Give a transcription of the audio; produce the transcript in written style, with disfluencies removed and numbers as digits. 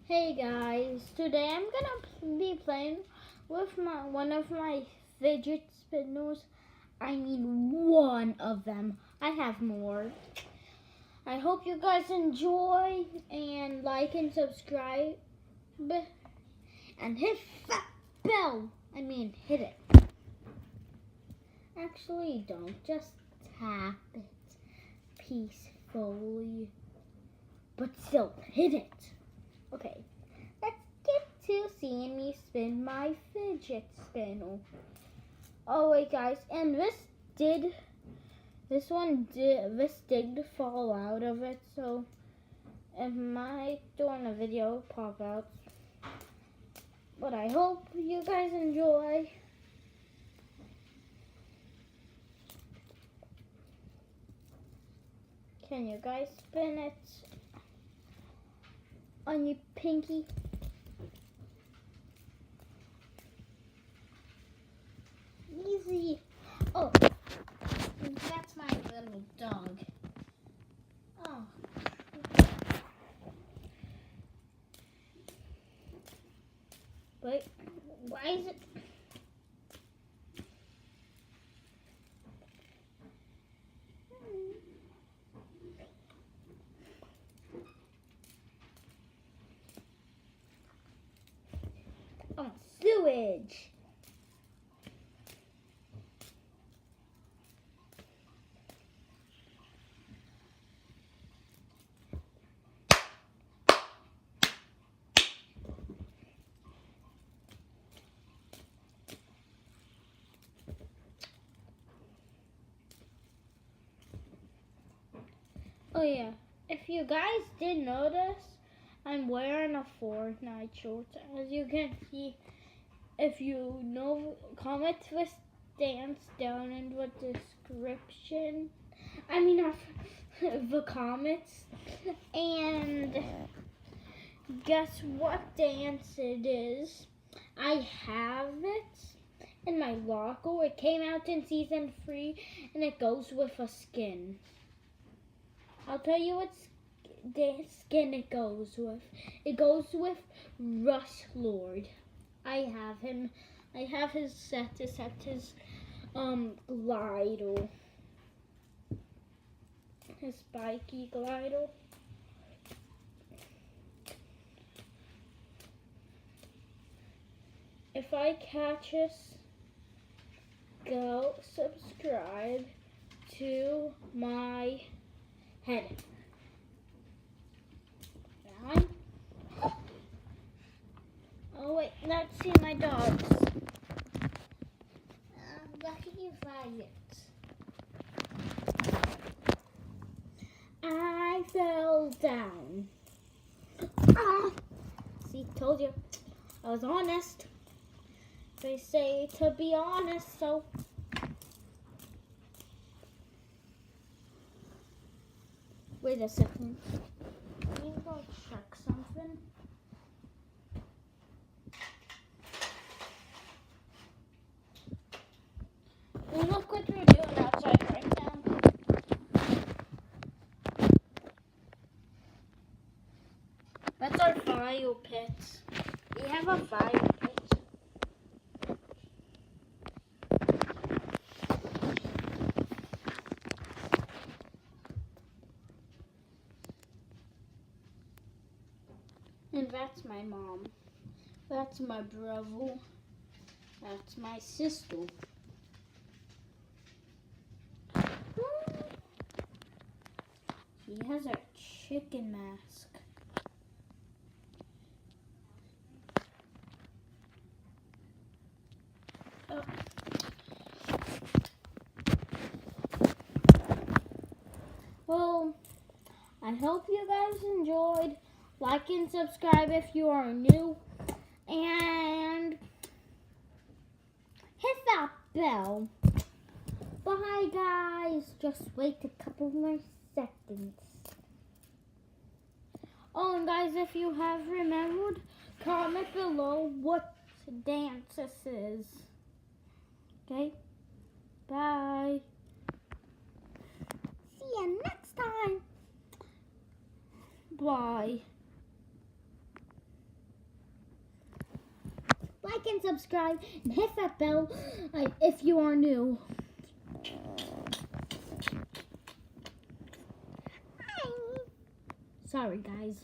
Hey guys, today I'm gonna be playing with one of my fidget spinners. I mean one of them. I have more. I hope you guys enjoy and like and subscribe and hit that bell. Hit it. Actually don't, just tap it peacefully. But still hit it. Okay, let's get to seeing me spin my fidget spinner. Oh wait guys, and this did fall out of it, so it might during a video pop out. But I hope you guys enjoy. Can you guys spin it on your pinky? Easy. Oh, that's my little dog. Oh. Wait, why is it? Oh, sewage. Oh yeah, if you guys did notice, I'm wearing a Fortnite shirt. As you can see, if you know, comment this dance down in the description. The comments. And guess what dance it is? I have it in my locker. It came out in season 3, and it goes with a skin. I'll tell you what skin it goes with. It goes with Rush Lord. I have him. I have his set to set his glider. His spiky glider. If I catch us, go subscribe to my head. Down. Oh wait, let's see my dogs. Lucky Violet. I fell down. See, told you. I was honest. They say to be honest, so. Wait a second. Let me go check something. And look what we're doing outside right now. That's our fire pit. We have a fire pit. And that's my mom. That's my brother. That's my sister. She has a chicken mask. Oh. Well, I hope you guys enjoyed. Like and subscribe if you are new. And hit that bell. Bye guys. Just wait a couple more seconds. Oh, and guys, if you have remembered, comment below what dance this is. Okay? Bye. See you next time. Bye. and subscribe and hit that bell if you are new. Sorry, guys.